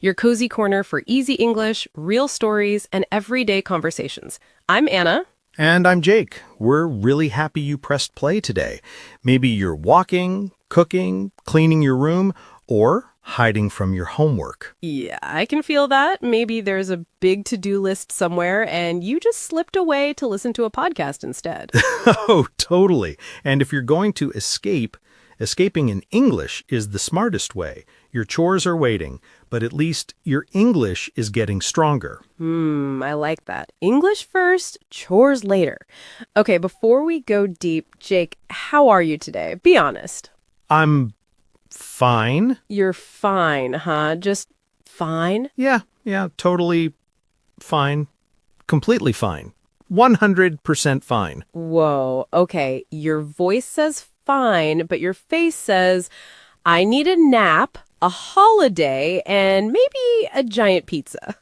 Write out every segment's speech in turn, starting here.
your cozy corner for easy English, real stories, and everyday conversations. I'm Anna. And I'm Jake. We're really happy you pressed play today. Maybe you're walking, cooking, cleaning your room, or hiding from your homework. Yeah, I can feel that. Maybe there's a big to-do list somewhere and you just slipped away to listen to a podcast instead. Oh, totally. And if you're going to escaping in English is the smartest way. Your chores are waiting, but at least your English is getting stronger. I like that. English first, chores later. Okay, before we go deep, Jake, how are you today? Be honest. I'm fine. You're fine, huh? Just fine? Yeah, totally fine. Completely fine. 100% fine. Whoa, okay. Your voice says fine, but your face says, I need a nap, a holiday, and maybe a giant pizza.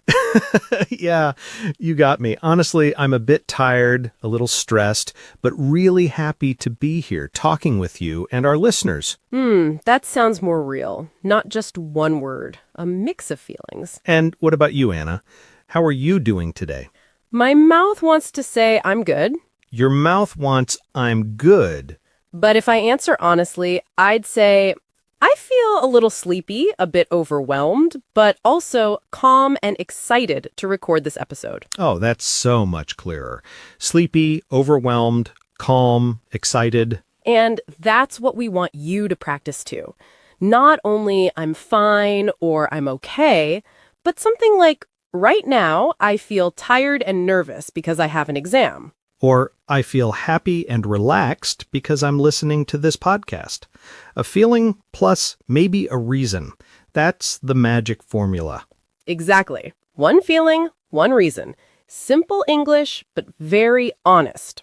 Yeah, you got me. Honestly, I'm a bit tired, a little stressed, but really happy to be here talking with you and our listeners. That sounds more real. Not just one word, a mix of feelings. And what about you, Anna? How are you doing today? My mouth wants to say I'm good, Your mouth wants I'm good. but if I answer honestly, I'd say I feel a little sleepy, a bit overwhelmed, but also calm and excited to record this episode. Oh, that's so much clearer. Sleepy, overwhelmed, calm, excited. And that's what we want you to practice too. Not only I'm fine or I'm okay, but something like, right now, I feel tired and nervous because I have an exam. Or I feel happy and relaxed because I'm listening to this podcast. A feeling plus maybe a reason. That's the magic formula. Exactly. One feeling, one reason. Simple English, but very honest.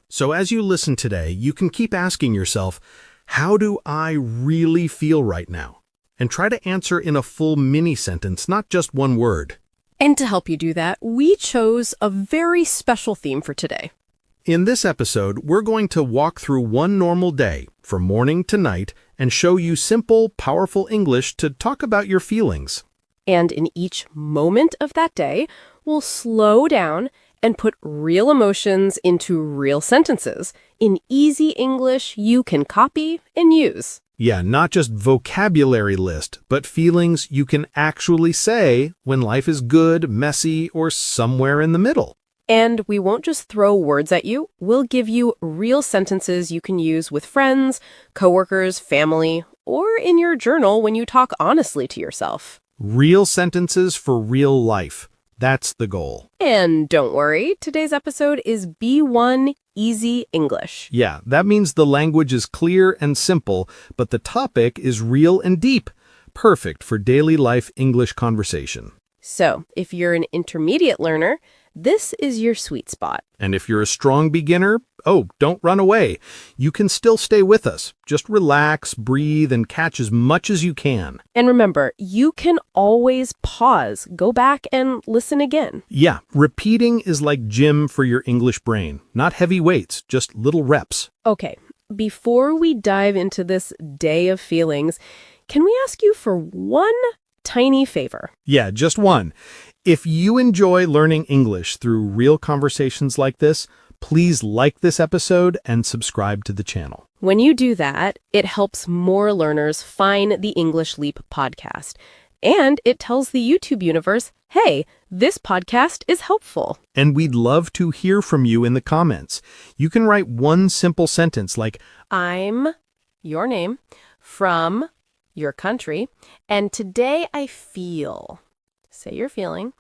So as you listen today, you can keep asking yourself, how do I really feel right now? And try to answer in a full mini sentence, not just one word. And to help you do that, we chose a very special theme for today. In this episode, we're going to walk through one normal day, from morning to night, and show you simple, powerful English to talk about your feelings. And in each moment of that day, we'll slow down and put real emotions into real sentences in easy English you can copy and use. Yeah, not just vocabulary list, but feelings you can actually say when life is good, messy, or somewhere in the middle. And we won't just throw words at you. We'll give you real sentences you can use with friends, coworkers, family, or in your journal when you talk honestly to yourself. Real sentences for real life. That's the goal. And don't worry, today's episode is B1 Easy English. Yeah, that means the language is clear and simple, but the topic is real and deep. Perfect for daily life English conversation. So, if you're an intermediate learner, this is your sweet spot. And if you're a strong beginner, don't run away. You can still stay with us. Just relax, breathe, and catch as much as you can. And remember, you can always pause, go back and listen again. Yeah, repeating is like gym for your English brain. Not heavy weights, just little reps. Okay, before we dive into this day of feelings, can we ask you for one tiny favor? Yeah, just one. If you enjoy learning English through real conversations like this, please like this episode and subscribe to the channel. When you do that, it helps more learners find the English Leap podcast. And it tells the YouTube universe, hey, this podcast is helpful. And we'd love to hear from you in the comments. You can write one simple sentence like, I'm your name from your country, and today I feel. Say your feeling,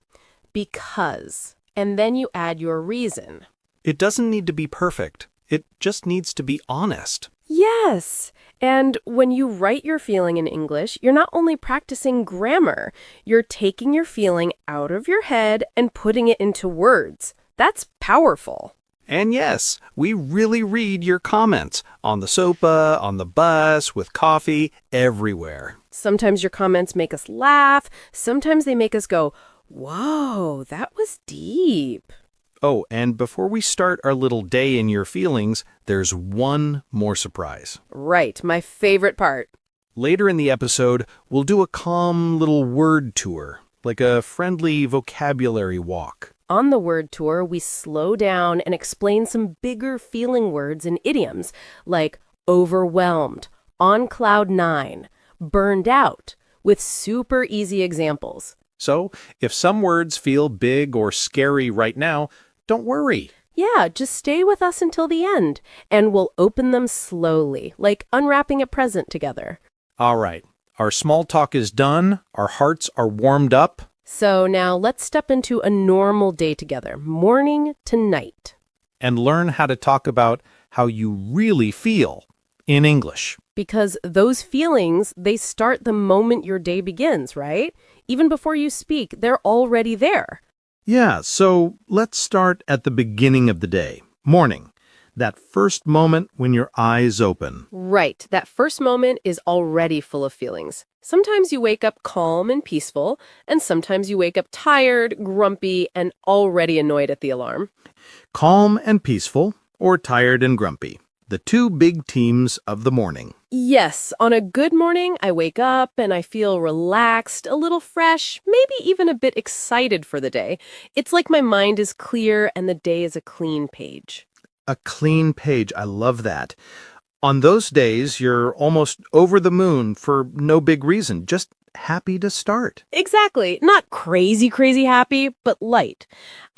because, and then you add your reason. it doesn't need to be perfect. It just needs to be honest. Yes. And when you write your feeling in English, you're not only practicing grammar, you're taking your feeling out of your head and putting it into words. That's powerful. And yes, we really read your comments on the sofa, on the bus, with coffee, everywhere. Sometimes your comments make us laugh. Sometimes they make us go, whoa, that was deep. Oh, and before we start our little day in your feelings, there's one more surprise. Right, my favorite part. Later in the episode, we'll do a calm little word tour, like a friendly vocabulary walk. On the word tour, we slow down and explain some bigger feeling words and idioms like overwhelmed, on cloud nine, burned out, with super easy examples. So, if some words feel big or scary right now, don't worry. Yeah, just stay with us until the end, and we'll open them slowly, like unwrapping a present together. All right, our small talk is done, our hearts are warmed up. So now let's step into a normal day together, morning to night. And learn how to talk about how you really feel in English. Because those feelings, they start the moment your day begins, right? Even before you speak, they're already there. Yeah, so let's start at the beginning of the day, morning. That first moment when your eyes open. Right, that first moment is already full of feelings. Sometimes you wake up calm and peaceful, and sometimes you wake up tired, grumpy, and already annoyed at the alarm. Calm and peaceful, or tired and grumpy. The two big teams of the morning. Yes, on a good morning, I wake up and I feel relaxed, a little fresh, maybe even a bit excited for the day. It's like my mind is clear and the day is a clean page. A clean page, I love that. On those days, you're almost over the moon for no big reason, just happy to start. Exactly. Not crazy, crazy happy, but light.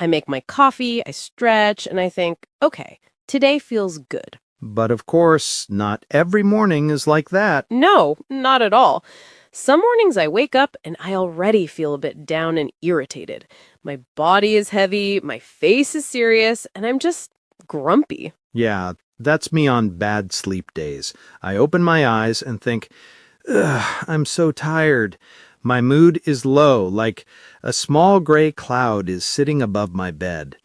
I make my coffee, I stretch, and I think, okay, today feels good. But of course, not every morning is like that. No, not at all. Some mornings I wake up and I already feel a bit down and irritated. My body is heavy, my face is serious, and I'm just grumpy. Yeah, that's me on bad sleep days. I open my eyes and think, ugh, I'm so tired. My mood is low, like a small gray cloud is sitting above my bed.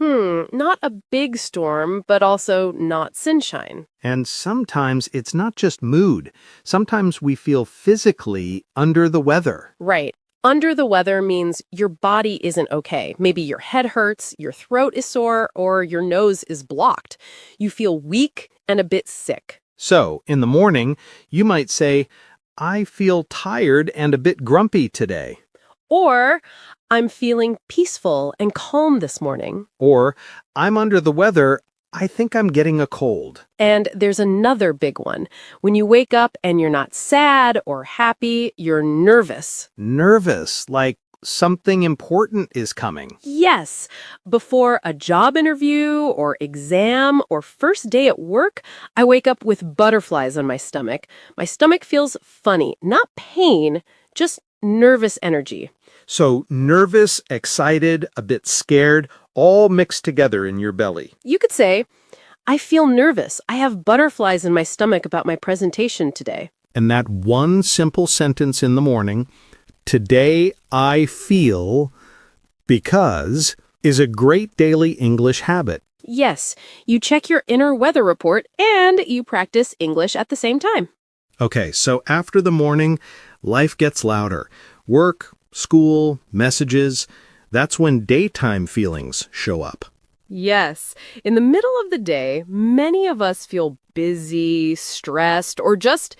Not a big storm, but also not sunshine. And sometimes it's not just mood. Sometimes we feel physically under the weather. Right. Under the weather means your body isn't okay. Maybe your head hurts, your throat is sore, or your nose is blocked. You feel weak and a bit sick. So, in the morning, you might say, I feel tired and a bit grumpy today. Or, I'm feeling peaceful and calm this morning. Or, I'm under the weather. I think I'm getting a cold. And there's another big one. When you wake up and you're not sad or happy, you're nervous. Nervous, like something important is coming. Yes. Before a job interview or exam or first day at work, I wake up with butterflies on my stomach. My stomach feels funny, not pain, just nervous energy. So nervous, excited, a bit scared, all mixed together in your belly. You could say, I feel nervous. I have butterflies in my stomach about my presentation today. And that one simple sentence in the morning, today I feel because, is a great daily English habit. Yes, you check your inner weather report and you practice English at the same time. Okay, so after the morning, life gets louder. Work, school, messages, that's when daytime feelings show up. Yes, in the middle of the day, many of us feel busy, stressed, or just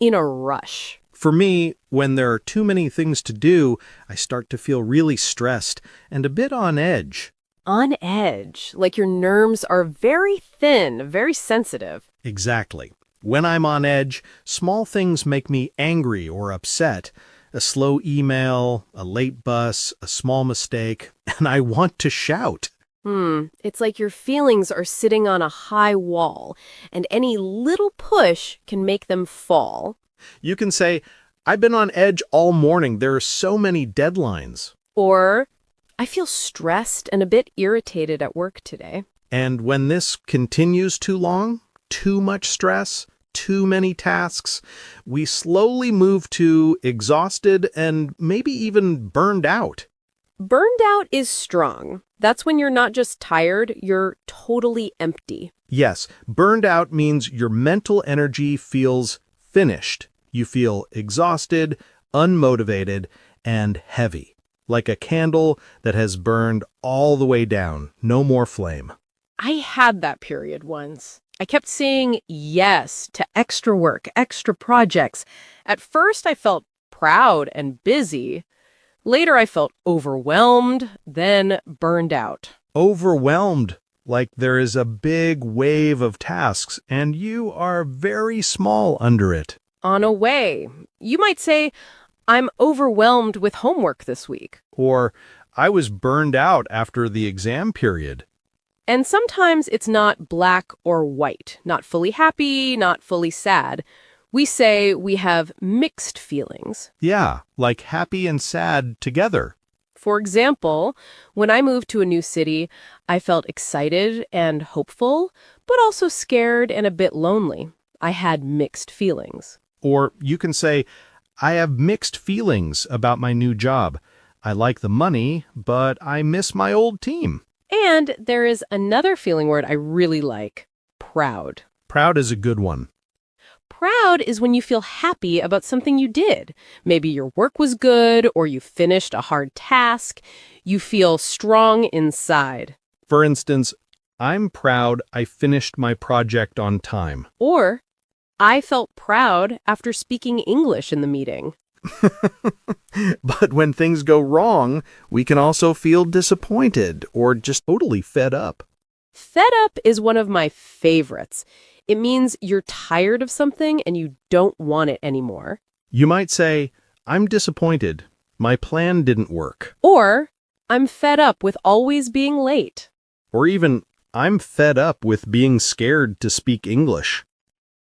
in a rush. For me, when there are too many things to do, I start to feel really stressed and a bit on edge. On edge, like your nerves are very thin, very sensitive. Exactly. When I'm on edge, small things make me angry or upset. A slow email, a late bus, a small mistake, and I want to shout. It's like your feelings are sitting on a high wall, and any little push can make them fall. You can say, I've been on edge all morning. There are so many deadlines. Or, I feel stressed and a bit irritated at work today. And when this continues too long, too much stress, too many tasks, we slowly move to exhausted and maybe even burned out. Burned out is strong. That's when you're not just tired, you're totally empty. Yes, burned out means your mental energy feels finished. You feel exhausted, unmotivated, and heavy, like a candle that has burned all the way down, no more flame. I had that period once. I kept saying yes to extra work, extra projects. At first, I felt proud and busy. Later, I felt overwhelmed, then burned out. Overwhelmed, like there is a big wave of tasks and you are very small under it. On a way, you might say, I'm overwhelmed with homework this week. Or, I was burned out after the exam period. And sometimes it's not black or white, not fully happy, not fully sad. We say we have mixed feelings. Yeah, like happy and sad together. For example, when I moved to a new city, I felt excited and hopeful, but also scared and a bit lonely. I had mixed feelings. Or you can say, I have mixed feelings about my new job. I like the money, but I miss my old team. And there is another feeling word I really like, proud. Proud is a good one. Proud is when you feel happy about something you did. Maybe your work was good or you finished a hard task. You feel strong inside. For instance, I'm proud I finished my project on time. Or, I felt proud after speaking English in the meeting. But when things go wrong, we can also feel disappointed or just totally fed up. Fed up is one of my favorites. It means you're tired of something and you don't want it anymore. You might say, I'm disappointed. My plan didn't work. Or, I'm fed up with always being late. Or even, I'm fed up with being scared to speak English.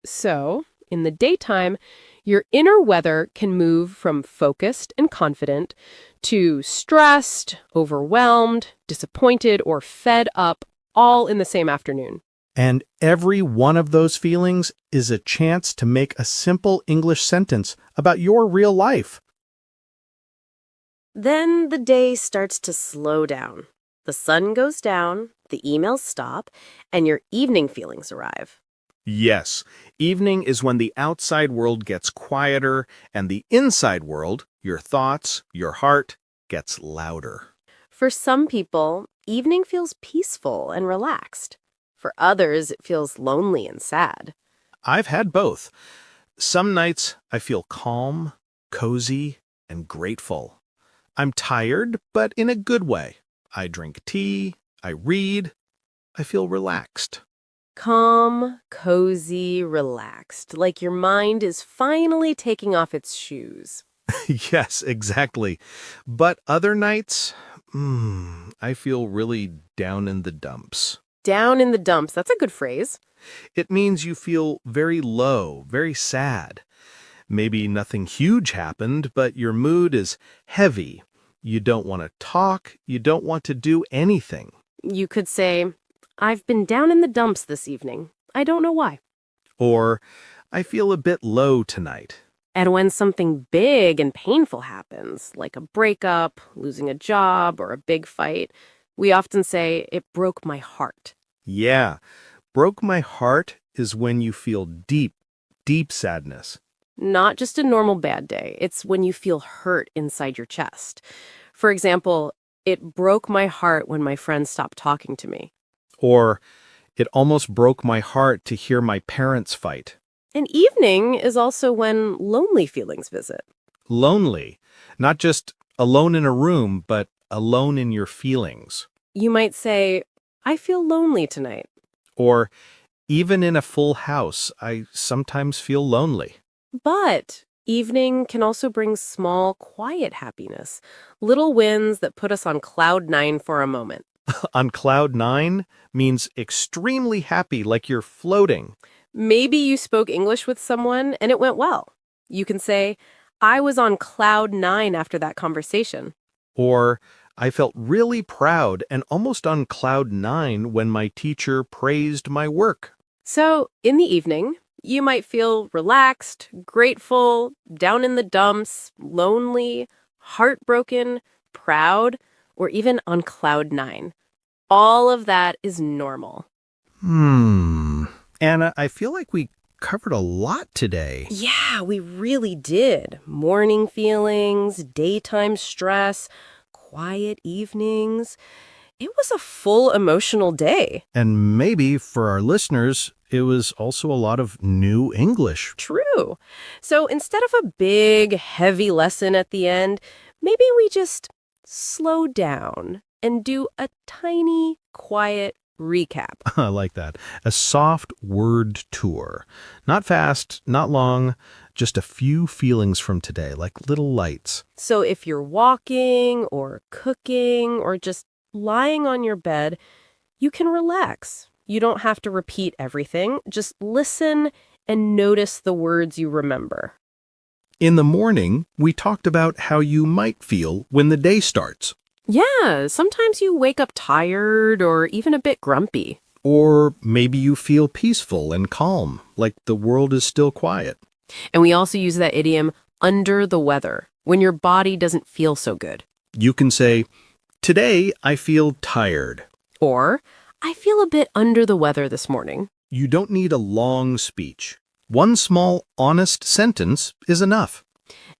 So, in the daytime, your inner weather can move from focused and confident to stressed, overwhelmed, disappointed, or fed up all in the same afternoon. And every one of those feelings is a chance to make a simple English sentence about your real life. Then the day starts to slow down. The sun goes down, the emails stop, and your evening feelings arrive. Yes, evening is when the outside world gets quieter and the inside world, your thoughts, your heart, gets louder. For some people, evening feels peaceful and relaxed. For others, it feels lonely and sad. I've had both. Some nights I feel calm, cozy, and grateful. I'm tired, but in a good way. I drink tea, I read, I feel relaxed. Calm, cozy, relaxed, like your mind is finally taking off its shoes. Yes, exactly. But other nights, I feel really down in the dumps. Down in the dumps, that's a good phrase. It means you feel very low, very sad. Maybe nothing huge happened, but your mood is heavy. You don't want to talk, you don't want to do anything. You could say, I've been down in the dumps this evening. I don't know why. Or, I feel a bit low tonight. And when something big and painful happens, like a breakup, losing a job, or a big fight, we often say, it broke my heart. Yeah, broke my heart is when you feel deep, deep sadness. Not just a normal bad day. It's when you feel hurt inside your chest. For example, it broke my heart when my friend stopped talking to me. Or, it almost broke my heart to hear my parents fight. An evening is also when lonely feelings visit. Lonely, not just alone in a room, but alone in your feelings. You might say, I feel lonely tonight. Or, even in a full house, I sometimes feel lonely. But evening can also bring small, quiet happiness, little wins that put us on cloud nine for a moment. On cloud nine means extremely happy, like you're floating. Maybe you spoke English with someone and it went well. You can say, I was on cloud nine after that conversation. Or, I felt really proud and almost on cloud nine when my teacher praised my work. So, in the evening, you might feel relaxed, grateful, down in the dumps, lonely, heartbroken, proud, or even on cloud nine. All of that is normal. Anna, I feel like we covered a lot today. Yeah, we really did. Morning feelings, daytime stress, quiet evenings. It was a full emotional day. And maybe for our listeners, it was also a lot of new English. True. So instead of a big, heavy lesson at the end, maybe we just slow down and do a tiny, quiet recap. I like that. A soft word tour. Not fast, not long, just a few feelings from today, like little lights. So if you're walking or cooking or just lying on your bed, you can relax. You don't have to repeat everything. Just listen and notice the words you remember. In the morning, we talked about how you might feel when the day starts. Yeah, sometimes you wake up tired or even a bit grumpy. Or maybe you feel peaceful and calm, like the world is still quiet. And we also use that idiom, under the weather, when your body doesn't feel so good. You can say, "Today I feel tired." Or, I feel a bit under the weather this morning. You don't need a long speech. One small, honest sentence is enough.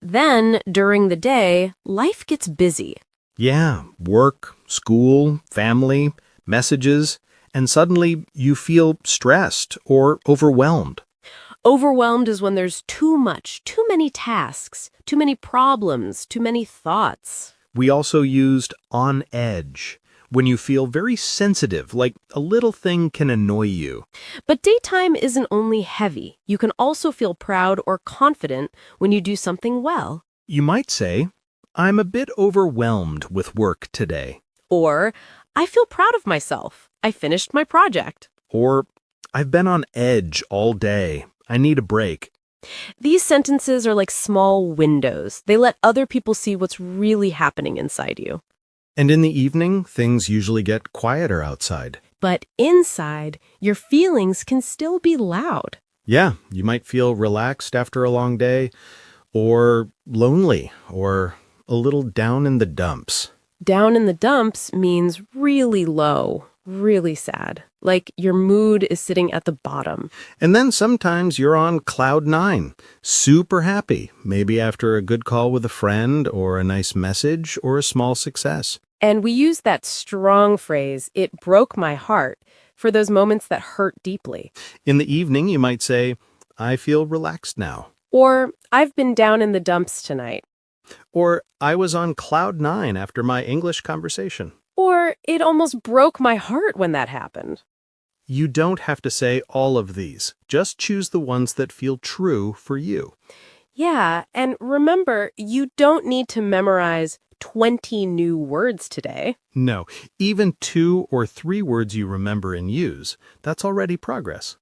Then, during the day, life gets busy. Yeah, work, school, family, messages, and suddenly you feel stressed or overwhelmed. Overwhelmed is when there's too much, too many tasks, too many problems, too many thoughts. We also used on edge, when you feel very sensitive, like a little thing can annoy you. But daytime isn't only heavy. You can also feel proud or confident when you do something well. You might say, "I'm a bit overwhelmed with work today." Or, I feel proud of myself. I finished my project. Or, "I've been on edge all day. I need a break." These sentences are like small windows. They let other people see what's really happening inside you. And in the evening, things usually get quieter outside. But inside, your feelings can still be loud. Yeah, you might feel relaxed after a long day, or lonely, or a little down in the dumps. Down in the dumps means really low, really sad. Like your mood is sitting at the bottom. And then sometimes you're on cloud nine, super happy, maybe after a good call with a friend, or a nice message, or a small success. And we use that strong phrase, "it broke my heart," for those moments that hurt deeply. In the evening, you might say, "I feel relaxed now." Or, "I've been down in the dumps tonight." Or, "I was on cloud nine after my English conversation." Or, "It almost broke my heart when that happened." You don't have to say all of these. Just choose the ones that feel true for you. Yeah, and remember, you don't need to memorize 20 new words today. No, even 2 or 3 words you remember and use, that's already progress.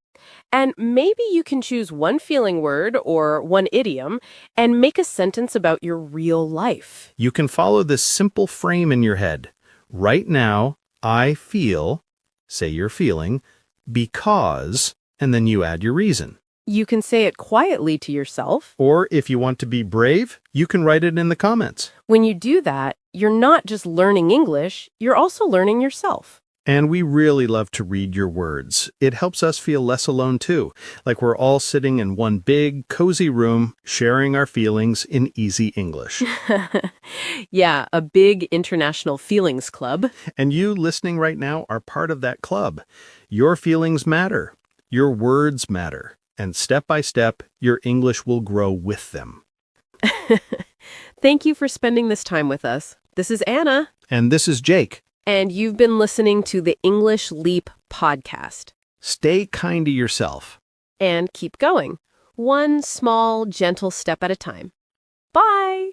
And maybe you can choose one feeling word or one idiom and make a sentence about your real life. You can follow this simple frame in your head. Right now, I feel, say you're feeling, because, and then you add your reason. You can say it quietly to yourself. Or if you want to be brave, you can write it in the comments. When you do that, you're not just learning English, you're also learning yourself. And we really love to read your words. It helps us feel less alone too, like we're all sitting in one big, cozy room, sharing our feelings in easy English. Yeah, a big international feelings club. And you listening right now are part of that club. Your feelings matter. Your words matter. And step by step, your English will grow with them. Thank you for spending this time with us. This is Anna. And this is Jake. And you've been listening to the English Leap podcast. Stay kind to yourself. And keep going. One small, gentle step at a time. Bye!